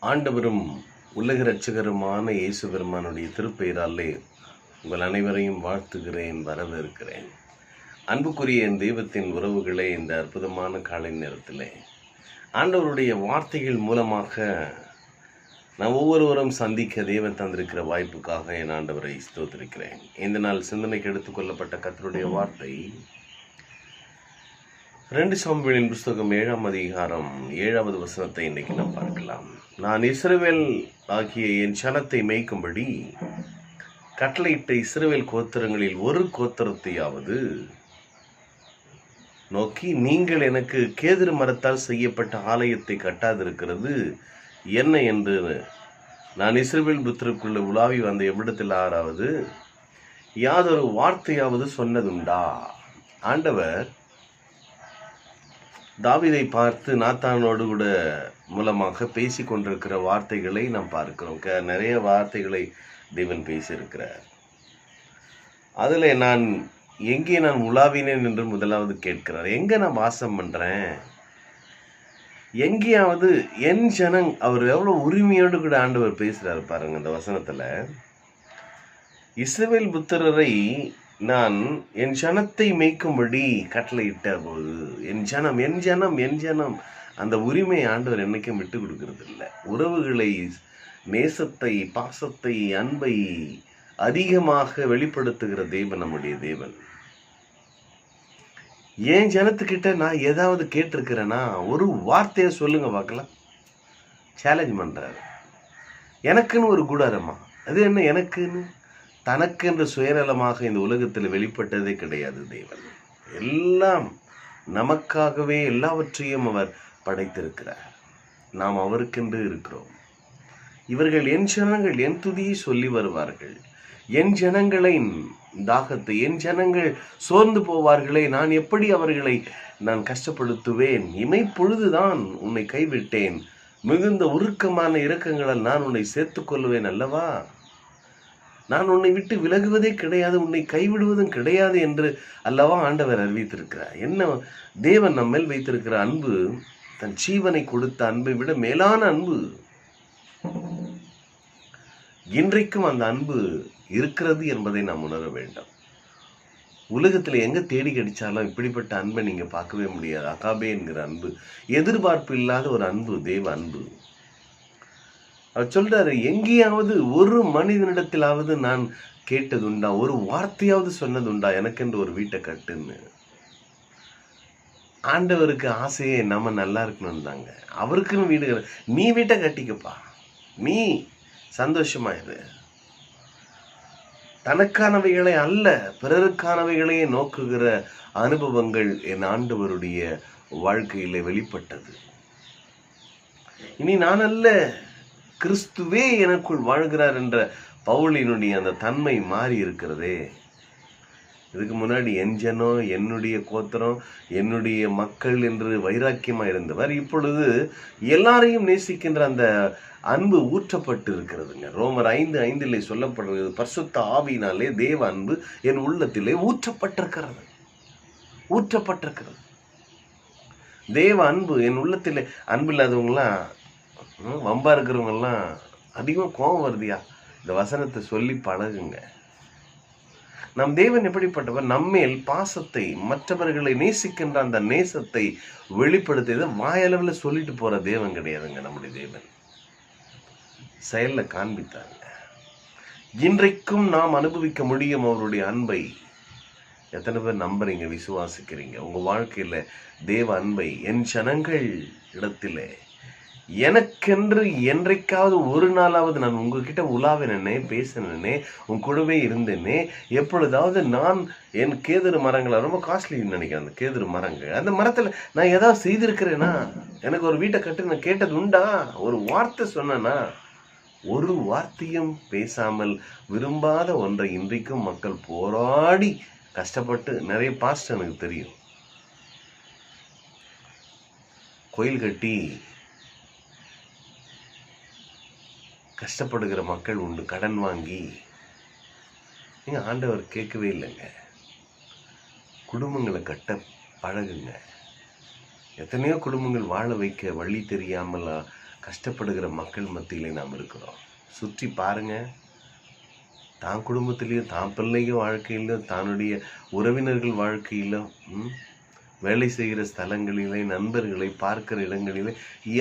ஆண்டவரும் உலக இரட்சகருமான இயேசு பெருமானுடைய திருப்பெயராலே உங்கள் அனைவரையும் வாழ்த்துகிறேன், வரவேற்கிறேன். அன்புக்குரிய என் தெய்வத்தின் உறவுகளே, இந்த அற்புதமான காலை நேரத்தில் ஆண்டவருடைய வார்த்தைகள் மூலமாக நான் ஒவ்வொருவரும் சந்திக்க தேவன் தந்திருக்கிற வாய்ப்புக்காக என் ஆண்டவரை ஸ்தோத்திரிக்கிறேன். இந்த நாள் சிந்தனைக்கு எடுத்துக்கொள்ளப்பட்ட கர்த்தருடைய வார்த்தை 2 சாமுவேலின் புஸ்தகம் 7ஆம் அதிகாரம் 7வது வசனத்தை இன்றைக்கு நாம் பார்க்கலாம். நான் இஸ்ரவேல் ஆகிய என் சனத்தை மேய்க்கும்படி கட்டளையிட்ட இஸ்ரவேல் கோத்திரங்களில் ஒரு கோத்திரத்தையாவது நோக்கி, நீங்கள் எனக்கு கேதுரு மரத்தால் செய்யப்பட்ட ஆலயத்தை கட்டாதிருக்கிறது என்ன என்று நான் இஸ்ரவேல் புத்திரருக்குள்ள உலாவி வந்த எவ்விடத்தில் ஆறாவது யாதொரு வார்த்தையாவது சொன்னதுண்டா? ஆண்டவர் தாவீதை பார்த்து நாத்தானோடு கூட மூலமாக பேசி கொண்டிருக்கிற வார்த்தைகளை நாம் பார்க்கிறோம். நிறைய வார்த்தைகளை தேவன் பேசியிருக்கிறார். அதில் நான் எங்கே நான் உலாவினேன் என்று முதலாவது கேட்கிறார். எங்கே நான் வாசம் பண்ணுறேன்? எங்கேயாவது என் ஜனங், அவர் எவ்வளோ உரிமையோடு கூட ஆண்டவர் பேசுகிறார் பாருங்க. இந்த வசனத்தில் இஸ்ரவேல் புத்திரரை நான் என் ஜனத்தை மேய்க்கும்படி கட்டளையிட்ட போது, என் ஜனம் அந்த உரிமை ஆண்டவர் என்னைக்கும் விட்டு கொடுக்கறது இல்லை. உறவுகளை, நேசத்தை, பாசத்தை, அன்பை அதிகமாக வெளிப்படுத்துகிற தேவன் நம்முடைய தேவன். என் ஜனத்துக்கிட்ட நான் ஏதாவது கேட்டிருக்கிறேன்னா ஒரு வார்த்தையை சொல்லுங்க பார்க்கலாம். சேலஞ்ச் பண்றாரு. எனக்குன்னு ஒரு கூடாரமா? அது என்ன எனக்குன்னு? தனக்கென்று சுயநலமாக இந்த உலகத்தில் வெளிப்பட்டதே கிடையாது. தேவன் எல்லாம் நமக்காகவே எல்லாவற்றையும் அவர் படைத்திருக்கிறார். நாம் அவருக்கென்று இருக்கிறோம். இவர்கள் என் ஜனங்கள், என் துதியை சொல்லி வருவார்கள். என் ஜனங்களின் தாகத்தை, என் ஜனங்கள் சோர்ந்து போவார்களே, நான் எப்படி அவர்களை நான் கஷ்டப்படுத்துவேன்? இமைப்பொழுதுதான் உன்னை கைவிட்டேன், மிகுந்த உருக்கமான இரக்கங்களால் நான் உன்னை சேர்த்துக் கொள்வேன் அல்லவா? நான் உன்னை விட்டு விலகுவதே கிடையாது, உன்னை கைவிடுவதும் கிடையாது என்று அல்லவா ஆண்டவர் அறிவித்திருக்கிறார். என்ன தேவன் நம்மேல் வைத்திருக்கிற அன்பு, தன் ஜீவனை கொடுத்த அன்பை விட மேலான அன்பு. இன்றைக்கும் அந்த அன்பு இருக்கிறது என்பதை நாம் உணர வேண்டும். உலகத்தில் எங்க தேடி கடிச்சாலும் இப்படிப்பட்ட அன்பை நீங்க பார்க்கவே முடியாது. அகாபே என்கிற அன்பு, எதிர்பார்ப்பு இல்லாத ஒரு அன்பு, தேவ அன்பு. அவர் சொல்றாரு, எங்கேயாவது ஒரு மனிதனிடத்திலாவது நான் கேட்டதுண்டா, ஒரு வார்த்தையாவது சொன்னதுண்டா எனக்கென்று ஒரு வீட்டை கட்டுன்னு? ஆண்டவருக்கு ஆசையே நம்ம நல்லா இருக்கணும் தாங்க. அவருக்குன்னு வீடு, நீ வீட்டை கட்டிக்கப்பா, நீ சந்தோஷமா இரு. தனக்கானவைகளை அல்ல பிறருக்கானவைகளையே நோக்குகிற அனுபவங்கள் என் ஆண்டவருடைய வாழ்க்கையில வெளிப்பட்டது. இனி நான் அல்ல, கிறிஸ்துவே எனக்குள் வாழ்கிறார் என்ற பவுலினுடைய அந்த தன்மை மாறி இருக்கிறதே. இதுக்கு முன்னாடி என் ஜனம், என்னுடைய கோத்திரம், என்னுடைய மக்கள் என்று வைராக்கியமா இருந்தவர் இப்பொழுது எல்லாரையும் நேசிக்கின்ற அந்த அன்பு ஊற்றப்பட்டு இருக்கிறதுங்க. ரோமர் 5:5 சொல்லப்படுகிறது, பரிசுத்த ஆவியினாலே தேவ அன்பு என் உள்ளத்திலே ஊற்றப்பட்டிருக்கிறது. தேவ அன்பு என் உள்ளத்திலே. அன்பு இல்லாதவங்களாம், வம்பா இருக்கிறவங்கெல்லாம் அதிகமாக கோபம் வருதியா, இந்த வசனத்தை சொல்லி பழகுங்க. நம் தேவன் எப்படிப்பட்டவர்? நம்மேல் பாசத்தை, மற்றவர்களை நேசிக்கின்ற அந்த நேசத்தை வெளிப்படுத்தியதை வாயளவில் சொல்லிட்டு போற தேவன் கிடையாதுங்க. நம்முடைய தேவன் செயல்ல காண்பித்தாங்க. இன்றைக்கும் நாம் அனுபவிக்க முடியும் அவருடைய அன்பை. எத்தனை பேர் நம்புறீங்க, விசுவாசிக்கிறீங்க? உங்க வாழ்க்கையில தேவ அன்பை, என் ஜனங்கள் இடத்திலே எனக்கென்று என்றைக்காவது ஒரு நாளாவது நான் உங்ககிட்ட உலாவினே, பேசினேனே, உன் கூடவே இருந்தேனே? எப்பொழுதாவது நான் என் கேதுரு மரங்களை, ரொம்ப காஸ்ட்லின்னு நினைக்கிறேன் அந்த கேதுரு மரங்கள், அந்த மரத்துல நான் ஏதாவது செய்திருக்கிறேனா? எனக்கு ஒரு வீட்டை கட்டு நான் கேட்டது உண்டா? ஒரு வார்த்தை சொன்னா? ஒரு வார்த்தையும் பேசாமல் விரும்பாத ஒன்றை இன்றைக்கும் மக்கள் போராடி கஷ்டப்பட்டு, நிறைய பாஸ்ட் எனக்கு தெரியும், கோயில் கட்டி கஷ்டப்படுகிற மக்கள் உண்டு, கடன் வாங்கி. ஆண்டவர் கேட்கவே இல்லைங்க. குடும்பங்களை கட்ட பழகுங்க. எத்தனையோ குடும்பங்கள் வாழ வைக்க வழி தெரியாமல் கஷ்டப்படுகிற மக்கள் மத்தியிலே நாம் இருக்கிறோம். சுற்றி பாருங்க, தான் குடும்பத்திலையும் தான் பிள்ளைங்க வாழ்க்கையிலும் தன்னுடைய உறவினர்கள் வாழ்க்கையிலும் வேலை செய்கிற ஸ்தலங்களிலே நண்பர்களை பார்க்கிற இடங்களிலே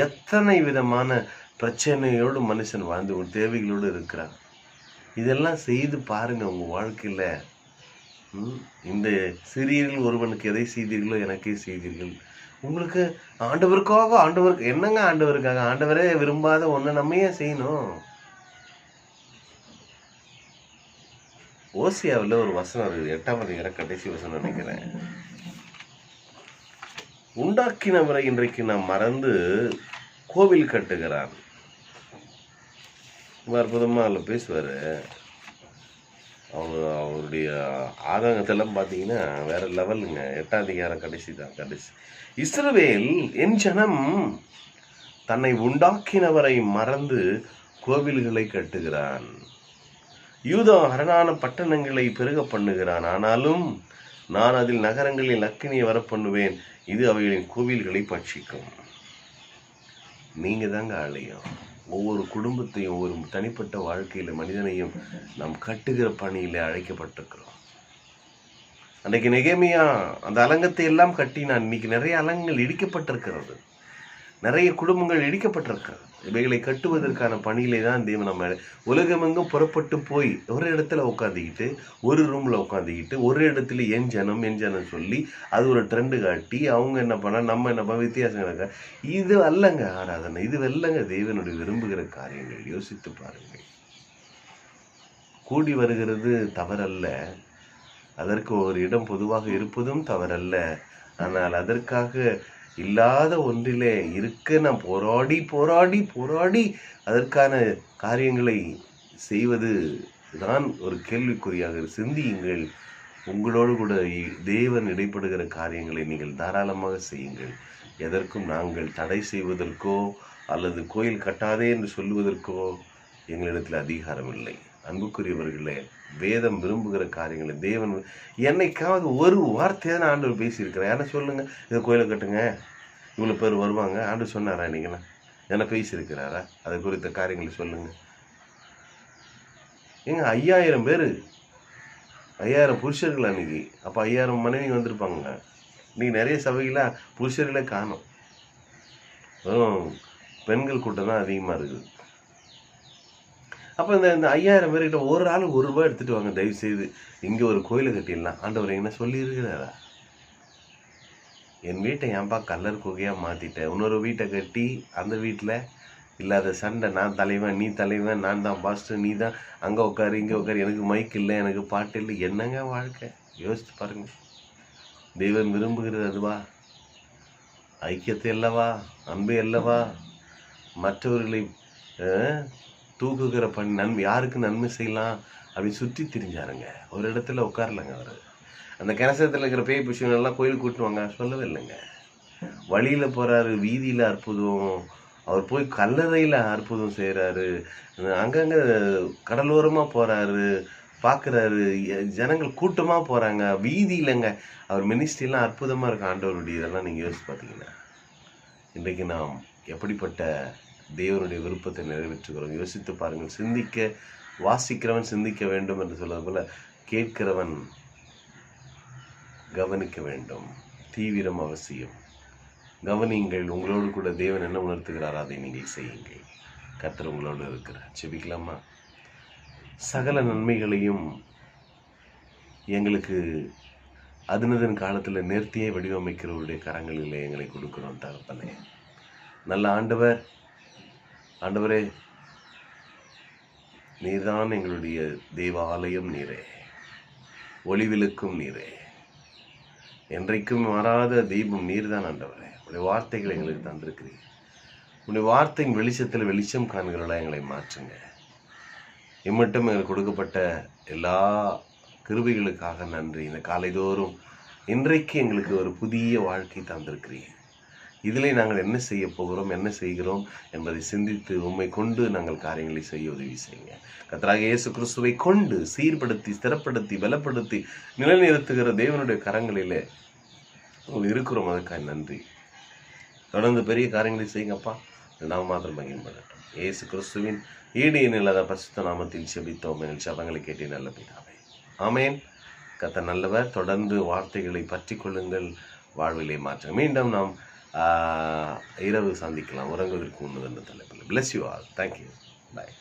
எத்தனை விதமான பிரச்சனையோடு மனுஷன் வாழ்ந்து தேவைகளோடு இருக்கிறான். இதெல்லாம் செய்து பாருங்க உங்க வாழ்க்கையில. இந்த சிறியர்கள் ஒருவனுக்கு எதை செய்தீர்களோ எனக்கே செய்தீர்கள். உங்களுக்கு ஆண்டவருக்கு என்னங்க ஆண்டவருக்காக? ஆண்டவரே விரும்பாத ஒண்ணு நம்ம ஏன் செய்யணும்? ஓசியாவில் ஒரு வசனம் இருக்குது, 8ஆம் அதிகாரம் கடைசி வசனம் நினைக்கிறேன். உண்டாக்கினவரை இன்றைக்கு நாம் மறந்து கோவில் கட்டுகிறான். அற்புதமா அதில் பேசுவார். அவருடைய ஆதங்கத்தெல்லாம் பார்த்தீங்கன்னா வேற லெவலுங்க. 8ஆம் அதிகாரம் கடைசி. இஸ்ரவேல் என் ஜனம் தன்னை உண்டாக்கினவரை மறந்து கோவில்களை கட்டுகிறான். யூதா அரணான பட்டணங்களை பெருக பண்ணுகிறான். ஆனாலும் நான் அதில் நகரங்களில் அக்கினியை வர பண்ணுவேன், இது அவைகளின் கோவில்களை பட்சிக்கும். நீங்க தாங்க ஆலயம். ஒவ்வொரு குடும்பத்தையும் ஒவ்வொரு தனிப்பட்ட வாழ்க்கையில மனிதனையும் நாம் கட்டுகிற பணியில அழைக்கப்பட்டிருக்கிறோம். அன்றைக்கு நெகேமியா அந்த அலங்கத்தை எல்லாம் கட்டினான். இன்னைக்கு நிறைய அலங்கங்கள் இடிக்கப்பட்டிருக்கிறது, நிறைய குடும்பங்கள் இடிக்கப்பட்டிருக்கிறது. இவைகளை கட்டுவதற்கான பணியிலே தான் தேவன் நம்ம உலகமெங்கும் புறப்பட்டு போய் ஒரு இடத்துல உட்காந்துக்கிட்டு, ஒரு ரூம்ல உட்காந்துக்கிட்டு, ஒரு இடத்துல என் ஜனம் சொல்லி அது ஒரு ட்ரெண்டு காட்டி அவங்க என்ன பண்ணா நம்ம என்ன பண்ண வித்தியாசம் இருக்க. இது அல்லங்க ஆராதனை, இது அல்லங்க தேவனுடைய விரும்புகிற காரியங்கள். யோசித்து பாருங்கள். கூடி வருகிறது தவறல்ல, அதற்கு ஒரு இடம் பொதுவாக இருப்பதும் தவறல்ல. ஆனால் அதற்காக இல்லாத ஒன்றிலே இருக்க நாம் போராடி அதற்கான காரியங்களை செய்வது தான் ஒரு கேள்விக்குறியாக. சிந்தியுங்கள். உங்களோடு கூட தேவன் இடைப்படுகிற காரியங்களை நீங்கள் தாராளமாக செய்யுங்கள். எதற்கும் நாங்கள் தடை செய்வதற்கோ அல்லது கோயில் கட்டாதே என்று சொல்லுவதற்கோ எங்களிடத்தில் அதிகாரம் இல்லை. அன்புக்குரியவர்களே, வேதம் விரும்புகிற காரியங்களை தேவன் என்னைக்காவது ஒரு வார்த்தையை தான் ஆண்டவர் பேசியிருக்கிறேன். யாரை சொல்லுங்க, இதை கோயிலை கட்டுங்க, இவ்வளோ பேர் வருவாங்க, ஆண்டவர் சொன்னாரா? நீங்களா என்ன பேசியிருக்கிறாரா? அதை குறித்த காரியங்களை சொல்லுங்க. ஏங்க 5000 பேர், 5000 புருஷர்கள் அன்னைக்கு. அப்போ 5000 மனைவி வந்திருப்பாங்க. இன்னைக்கு நிறைய சபைகளா புருஷர்களே காணும், வெறும் பெண்கள் கூட்டம் தான் அதிகமாக இருக்குது. அப்போ இந்த 5000 பேர்கிட்ட ஒரு ஆள் ₹1 எடுத்துட்டு வாங்க தயவு செய்து, இங்கே ஒரு கோயிலை கட்டிடலாம். ஆண்டவர் என்ன சொல்லியிருக்கிறாரா? என் வீட்டை ஏன்பா கல்லர் குகையாக மாற்றிட்டேன், இன்னொரு வீட்டை கட்டி அந்த வீட்டில் இல்லாத சண்டை, நான் தலைவன் நீ தலைவன், நான் தான் பாஸ்டர் நீ தான் அங்கே உட்காரு இங்கே உட்காரு, எனக்கு மைக் இல்லை எனக்கு பாட்டு இல்லை. என்னங்க வாழ்க்கை? யோசித்து பாருங்க. தெய்வம் விரும்புகிறது அதுவா? ஐக்கியத்தை அல்லவா? அன்பு அல்லவா? மற்றவர்களை தூக்குகிற நன்மை யாருக்கு நன்மை செய்யலாம் அப்படின்னு சுற்றி திரிஞ்சாருங்க. ஒரு இடத்துல உட்காரலங்க. அவர் அந்த கிணசத்தில் இருக்கிற பேய் புஷங்கள்லாம் கோயிலுக்கு கூட்டுவாங்க சொல்லவே இல்லைங்க. வழியில் போகிறாரு, வீதியில் அற்புதம், அவர் போய் கல்லறையில் அற்புதம் செய்கிறாரு, அங்கங்கே கடலோரமாக போகிறாரு, பார்க்குறாரு, ஜனங்கள் கூட்டமாக போகிறாங்க, வீதியிலங்க அவர் மினிஸ்ட்ரிலாம் அற்புதமாக இருக்கு ஆண்டவருடைய. இதெல்லாம் நீங்கள் யோசிச்சு பார்த்தீங்கன்னா இன்றைக்கு நாம் எப்படிப்பட்ட தேவனுடைய விருப்பத்தை நிறைவேற்றுகிறோம் யோசித்து பாருங்கள். சிந்திக்க வாசிக்கிறவன் சிந்திக்க வேண்டும் என்று சொல்வது போல கேட்கிறவன் கவனிக்க வேண்டும். தீவிரம் அவசியம். கவனிங்கள். உங்களோடு கூட தேவன் என்ன உணர்த்துகிறார் அதை நீங்கள் செய்யுங்கள். கர்த்தர் உங்களோடு இருக்கிறார். செபிக்கலாமா? சகல நன்மைகளையும் எங்களுக்கு அதனதன் காலத்தில் நேர்த்தியை வடிவமைக்கிறவருடைய கரங்களில் எங்களை கொடுக்கிறோம் தகப்பனே. நல்ல ஆண்டவரே, நீர்தான் எங்களுடைய தேவாலயம், நீரே ஒளிவிளக்கும், நீரே என்றைக்கும் மாறாத தெய்வம் நீர்தான் ஆண்டவரே. உடைய வார்த்தைகளை எங்களுக்கு தந்திருக்கிறீர். உடைய வார்த்தையின் வெளிச்சத்தில் வெளிச்சம் காண்கிறவளா எங்களை மாற்றுங்க. இம்மட்டும் எங்களுக்கு கொடுக்கப்பட்ட எல்லா கிருபைகளுக்காக நன்றி. இந்த காலைதோறும் இன்றைக்கு எங்களுக்கு ஒரு புதிய வாழ்க்கை தந்திருக்கிறீர். இதிலே நாங்கள் என்ன செய்ய போகிறோம், என்ன செய்கிறோம் என்பதை சிந்தித்து உம்மை கொண்டு நாங்கள் காரியங்களை செய்ய உதவி செய்யுங்க. கர்த்தராகிய இயேசு கிறிஸ்துவை கொண்டு சீர்படுத்தி ஸ்திரப்படுத்தி பலப்படுத்தி நிலைநிறுத்துகிற தேவனுடைய கரங்களிலே இருக்கிறோம். அதுக்காக நன்றி. தொடர்ந்து பெரிய காரியங்களை செய்யுங்கப்பா. நாம் மாத்திரம் மகிமைப்படட்டும். இயேசு கிறிஸ்துவின் ஈடு இல்லாத பரிசுத்த நாமத்தில் செபித்தோம். எங்கள் ஜெபங்களை கேட்டு நல்ல பிதாவே, ஆமேன். கர்த்தர் நல்லவர். தொடர்ந்து வார்த்தைகளை பற்றி கொள்ளுங்கள், வாழ்விலை மாற்றம். மீண்டும் நாம் இரவு சந்திக்கலாம். உறங்குவதற்கு முன்பு தலைப்பில். Bless you all. Thank you. Bye.